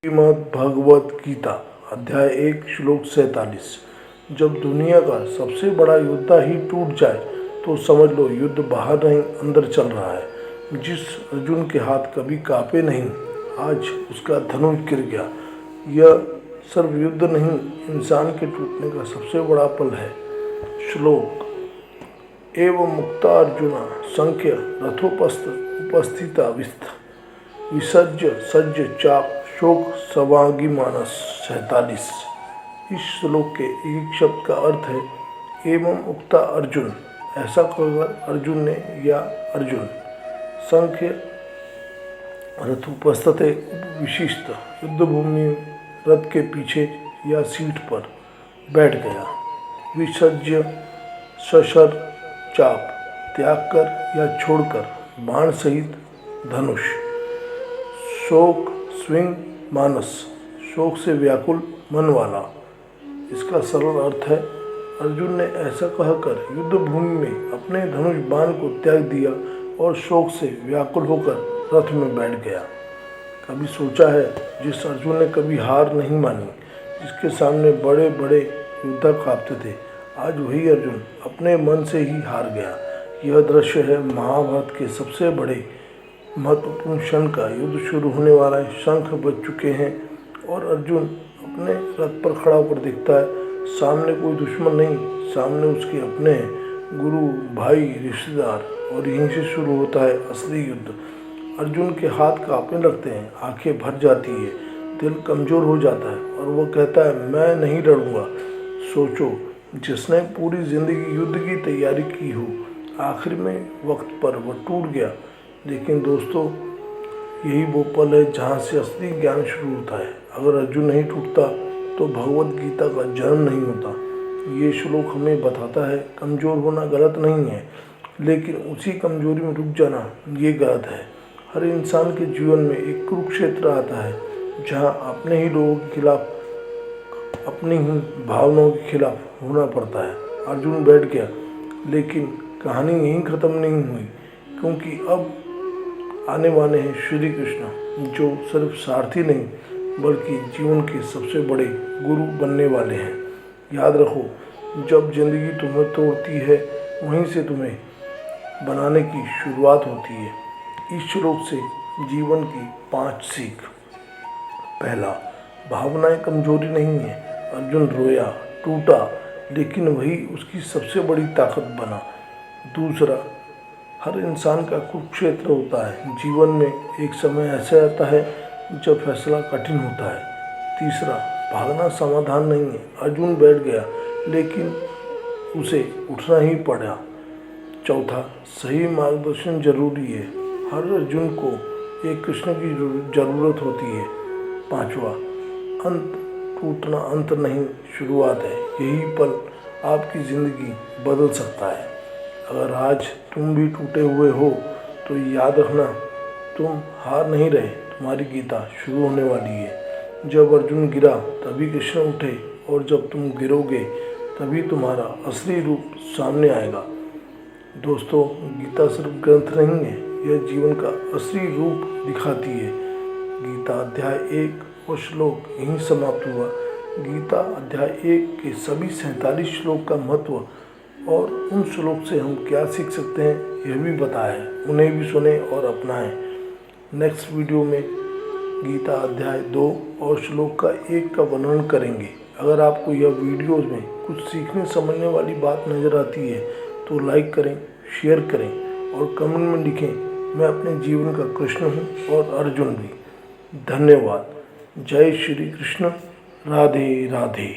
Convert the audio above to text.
श्रीमद् भगवत गीता अध्याय 1 श्लोक 47। जब दुनिया का सबसे बड़ा योद्धा ही टूट जाए तो समझ लो युद्ध बाहर नहीं अंदर चल रहा है। जिस अर्जुन के हाथ कभी कांपे नहीं, आज उसका धनुष गिर गया। यह सिर्फ युद्ध नहीं, इंसान के टूटने का सबसे बड़ा पल है। श्लोक एवं मुक्ता अर्जुन संख्य रथोपस्थिता विसर्ज्य सज्ज चाप शोक सवांगी मानस 47। इस श्लोक के एक शब्द का अर्थ है एवं उक्ता अर्जुन, ऐसा कहकर अर्जुन ने या अर्जुन संख्य रथोपस्थित विशिष्ट युद्धभूमि रथ के पीछे या सीट पर बैठ गया। विसर्ज्य सशर चाप त्याग कर या छोड़कर बाण सहित धनुष। शोक स्विंग मानस शोक से व्याकुल मन वाला। इसका सरल अर्थ है अर्जुन ने ऐसा कहकर युद्ध भूमि में अपने धनुष बाण को त्याग दिया और शोक से व्याकुल होकर रथ में बैठ गया। कभी सोचा है जिस अर्जुन ने कभी हार नहीं मानी, जिसके सामने बड़े बड़े योद्धा कांपते थे, आज वही अर्जुन अपने मन से ही हार गया। यह दृश्य है महाभारत के सबसे बड़े महत्वपूर्ण क्षण का। युद्ध शुरू होने वाला है, शंख बज चुके हैं और अर्जुन अपने रथ पर खड़ा होकर देखता है सामने कोई दुश्मन नहीं, सामने उसके अपने हैं, गुरु भाई रिश्तेदार, और यहीं से शुरू होता है असली युद्ध। अर्जुन के हाथ कांपने लगते हैं, आंखें भर जाती है, दिल कमज़ोर हो जाता है और वह कहता है मैं नहीं लड़ूंगा। सोचो, जिसने पूरी ज़िंदगी युद्ध की तैयारी की हो, आखिर में वक्त पर वह टूट गया। लेकिन दोस्तों, यही वो पल है जहाँ से असली ज्ञान शुरू होता है। अगर अर्जुन नहीं टूटता तो भगवत गीता का जन्म नहीं होता। ये श्लोक हमें बताता है कमज़ोर होना गलत नहीं है, लेकिन उसी कमज़ोरी में रुक जाना ये गलत है। हर इंसान के जीवन में एक कुरुक्षेत्र आता है जहाँ अपने ही लोगों के खिलाफ, अपनी ही भावनाओं के खिलाफ होना पड़ता है। अर्जुन बैठ गया, लेकिन कहानी यहीं ख़त्म नहीं हुई, क्योंकि अब आने वाले हैं श्री कृष्ण, जो सिर्फ सारथी नहीं बल्कि जीवन के सबसे बड़े गुरु बनने वाले हैं। याद रखो, जब जिंदगी तुम्हें तोड़ती है वहीं से तुम्हें बनाने की शुरुआत होती है। इस श्लोक से जीवन की 5 सीख। पहला, भावनाएं कमजोरी नहीं है। अर्जुन रोया, टूटा, लेकिन वही उसकी सबसे बड़ी ताकत बना। दूसरा, हर इंसान का कुरुक्षेत्र होता है। जीवन में एक समय ऐसा आता है जब फैसला कठिन होता है। तीसरा, भागना समाधान नहीं है। अर्जुन बैठ गया, लेकिन उसे उठना ही पड़ा। चौथा, सही मार्गदर्शन जरूरी है। हर अर्जुन को एक कृष्ण की जरूरत होती है। पांचवा, अंत टूटना अंत नहीं, शुरुआत है। यही पल आपकी ज़िंदगी बदल सकता है। अगर आज तुम भी टूटे हुए हो तो याद रखना, तुम हार नहीं रहे, तुम्हारी गीता शुरू होने वाली है। जब अर्जुन गिरा तभी कृष्ण उठे, और जब तुम गिरोगे तभी तुम्हारा असली रूप सामने आएगा। दोस्तों, गीता सिर्फ ग्रंथ नहीं है, यह जीवन का असली रूप दिखाती है। गीता अध्याय 1 और श्लोक यहीं समाप्त हुआ। गीता अध्याय 1 के सभी 47 श्लोक का महत्व और उन श्लोक से हम क्या सीख सकते हैं यह भी बताया है। उन्हें भी सुने और अपनाएं। नेक्स्ट वीडियो में गीता अध्याय 2 और श्लोक का 1 का वर्णन करेंगे। अगर आपको यह वीडियोज़ में कुछ सीखने समझने वाली बात नज़र आती है तो लाइक करें, शेयर करें और कमेंट में लिखें मैं अपने जीवन का कृष्ण हूँ और अर्जुन भी। धन्यवाद। जय श्री कृष्ण। राधे राधे।